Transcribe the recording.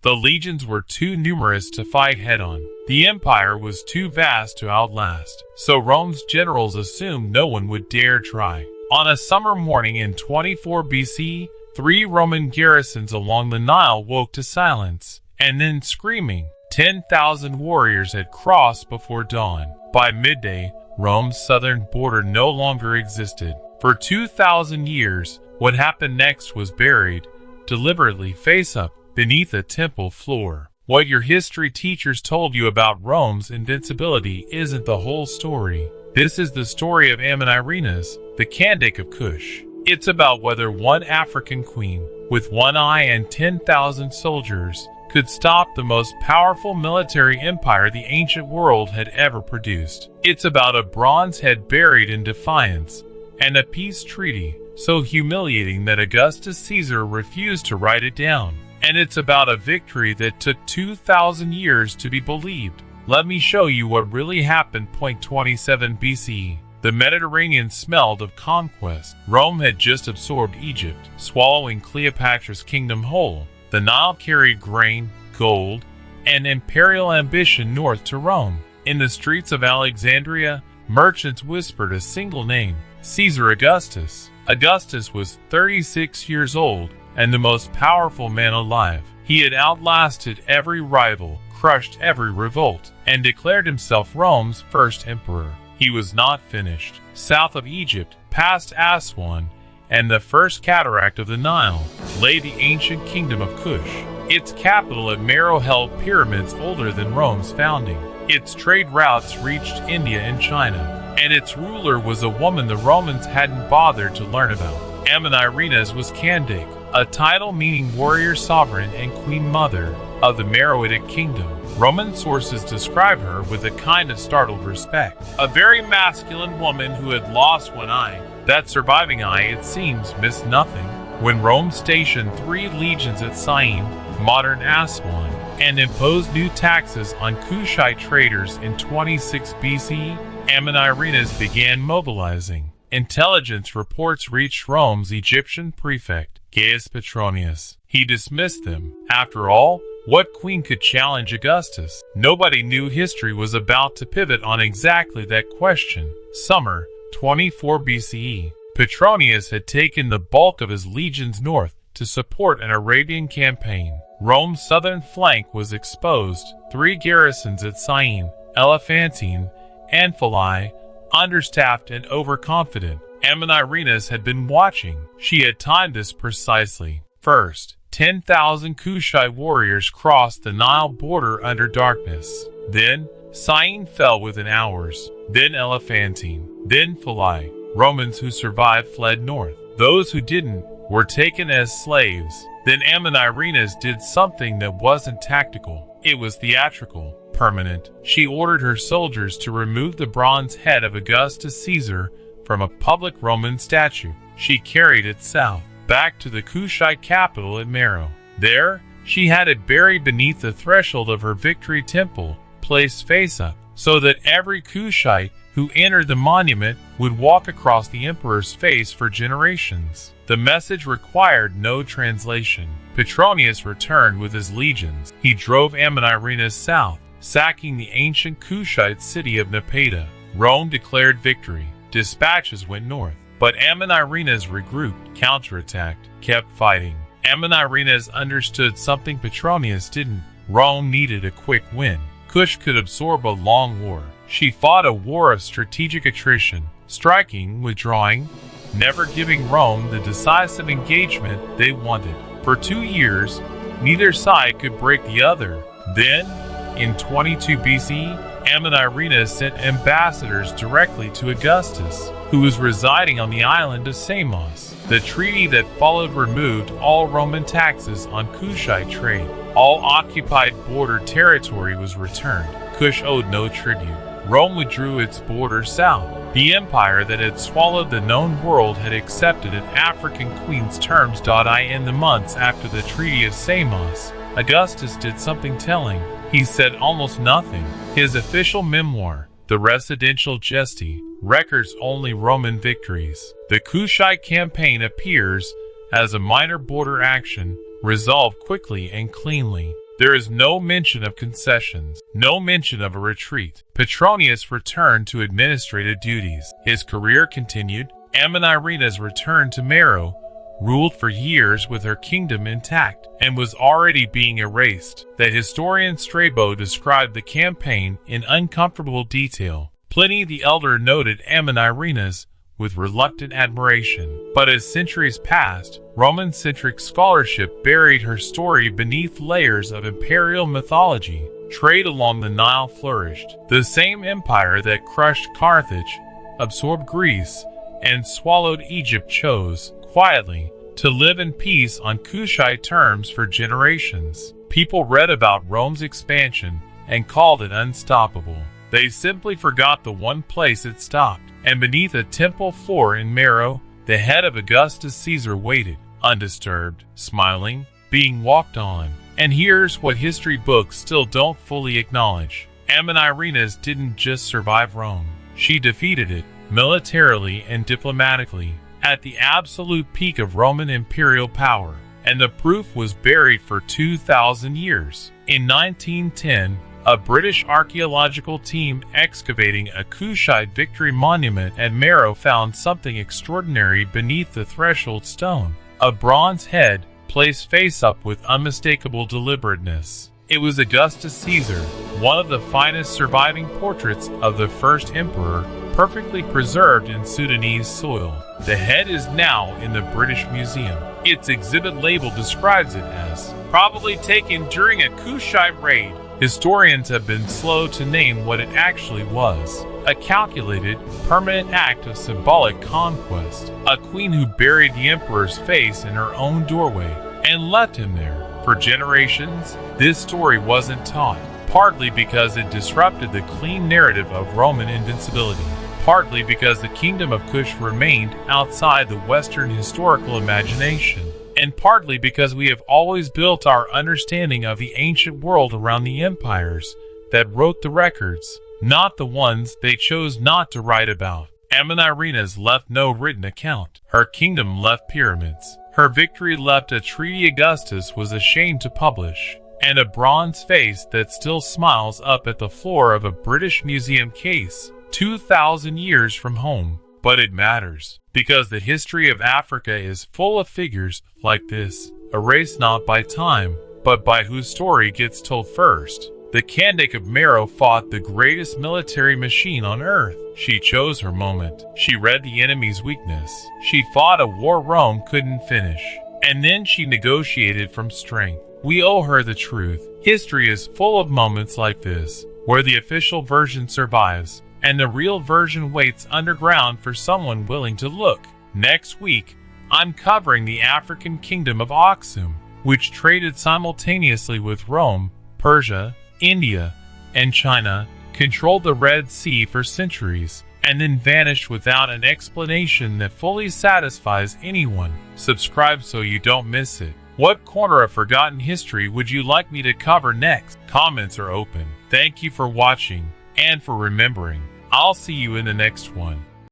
The legions were too numerous to fight head-on. The empire was too vast to outlast, so Rome's generals assumed no one would dare try. On a summer morning in 24 BC, 3 Roman garrisons along the Nile woke to silence, and then screaming. 10,000 warriors had crossed before dawn. By midday, Rome's southern border no longer existed. For 2,000 years, what happened next was buried, deliberately face up, beneath a temple floor. What your history teachers told you about Rome's invincibility isn't the whole story. This is the story of Amanirenas, the Kandake of Kush. It's about whether one African queen, with one eye and 10,000 soldiers, could stop the most powerful military empire the ancient world had ever produced. It's about a bronze head buried in defiance, and a peace treaty so humiliating that Augustus Caesar refused to write it down. And it's about a victory that took 2,000 years to be believed. Let me show you what really happened. 27 BC. The Mediterranean smelled of conquest. Rome had just absorbed Egypt, swallowing Cleopatra's kingdom whole. The Nile carried grain, gold, and imperial ambition north to Rome. In the streets of Alexandria, merchants whispered a single name: Caesar Augustus. Augustus was 36 years old and the most powerful man alive. He had outlasted every rival, crushed every revolt, and declared himself Rome's first emperor. He was not finished. South of Egypt, past Aswan, and the first cataract of the Nile, lay the ancient Kingdom of Kush. Its capital at Meroe held pyramids older than Rome's founding. Its trade routes reached India and China, and its ruler was a woman the Romans hadn't bothered to learn about. Amanirenas was Kandake, a title meaning warrior sovereign and queen mother of the Meroitic kingdom. Roman sources describe her with a kind of startled respect. A very masculine woman who had lost one eye. That surviving eye, it seems, missed nothing. When Rome stationed 3 legions at Syene, modern Aswan, and imposed new taxes on Kushite traders in 26 BC, Amanirenas began mobilizing. Intelligence reports reached Rome's Egyptian prefect, Gaius Petronius. He dismissed them. After all, what queen could challenge Augustus? Nobody knew history was about to pivot on exactly that question. Summer, 24 BCE. Petronius had taken the bulk of his legions north to support an Arabian campaign. Rome's southern flank was exposed. 3 garrisons at Syene, Elephantine, and Philai, understaffed and overconfident. Amanirenas had been watching. She had timed this precisely. First, 10,000 Kushite warriors crossed the Nile border under darkness. Then, Syene fell within hours. Then Elephantine. Then Philai. Romans who survived fled north. Those who didn't were taken as slaves. Then Amanirenas did something that wasn't tactical. It was theatrical, permanent. She ordered her soldiers to remove the bronze head of Augustus Caesar from a public Roman statue. She carried it south, back to the Kushite capital at Meroe. There, she had it buried beneath the threshold of her victory temple, placed face up, so that every Kushite who entered the monument would walk across the emperor's face for generations. The message required no translation. Petronius returned with his legions. He drove Amanirenas south, sacking the ancient Kushite city of Napata. Rome declared victory. Dispatches went north, but Amanirenas regrouped, counterattacked, kept fighting. Amanirenas understood something Petronius didn't. Rome needed a quick win. Kush could absorb a long war. She fought a war of strategic attrition, striking, withdrawing, never giving Rome the decisive engagement they wanted. For 2 years, neither side could break the other. Then, in 22 BC, Amanirenas sent ambassadors directly to Augustus, who was residing on the island of Samos. The treaty that followed removed all Roman taxes on Kushite trade. All occupied border territory was returned. Kush owed no tribute. Rome withdrew its border south. The empire that had swallowed the known world had accepted an African queen's terms. In the months after the Treaty of Samos, Augustus did something telling. He said almost nothing. His official memoir, the Residential Gesti, records only Roman victories. The Kushite campaign appears as a minor border action, resolved quickly and cleanly. There is no mention of concessions, no mention of a retreat. Petronius returned to administrative duties. His career continued. Amanirenas returned to Mero, ruled for years with her kingdom intact, and was already being erased. The historian Strabo described the campaign in uncomfortable detail. Pliny the Elder noted Amanirenas with reluctant admiration. But as centuries passed, Roman-centric scholarship buried her story beneath layers of imperial mythology. Trade along the Nile flourished. The same empire that crushed Carthage, absorbed Greece, and swallowed Egypt chose, quietly, to live in peace on Kushite terms for generations. People read about Rome's expansion and called it unstoppable. They simply forgot the one place it stopped. And beneath a temple floor in Mero, the head of Augustus Caesar waited, undisturbed, smiling, being walked on. And here's what history books still don't fully acknowledge. Amanirenas didn't just survive Rome. She defeated it, militarily and diplomatically, at the absolute peak of Roman imperial power. And the proof was buried for 2,000 years. In 1910, a British archaeological team excavating a Kushite victory monument at Mero found something extraordinary beneath the threshold stone. A bronze head, placed face up with unmistakable deliberateness. It was Augustus Caesar, one of the finest surviving portraits of the first emperor, perfectly preserved in Sudanese soil. The head is now in the British Museum. Its exhibit label describes it as probably taken during a Kushite raid. Historians have been slow to name what it actually was. A calculated, permanent act of symbolic conquest. A queen who buried the emperor's face in her own doorway and left him there. For generations, this story wasn't taught, partly because it disrupted the clean narrative of Roman invincibility, partly because the Kingdom of Kush remained outside the Western historical imagination, and partly because we have always built our understanding of the ancient world around the empires that wrote the records, not the ones they chose not to write about. Amanirenas left no written account. Her kingdom left pyramids. Her victory left a treaty Augustus was ashamed to publish, and a bronze face that still smiles up at the floor of a British museum case, 2,000 years from home. But it matters, because the history of Africa is full of figures like this, erased not by time, but by whose story gets told first. The Kandake of Mero fought the greatest military machine on earth. She chose her moment. She read the enemy's weakness. She fought a war Rome couldn't finish. And then she negotiated from strength. We owe her the truth. History is full of moments like this, where the official version survives, and the real version waits underground for someone willing to look. Next week, I'm covering the African kingdom of Aksum, which traded simultaneously with Rome, Persia, India, and China, controlled the Red Sea for centuries, and then vanished without an explanation that fully satisfies anyone. Subscribe so you don't miss it. What corner of forgotten history would you like me to cover next? Comments are open. Thank you for watching and for remembering. I'll see you in the next one.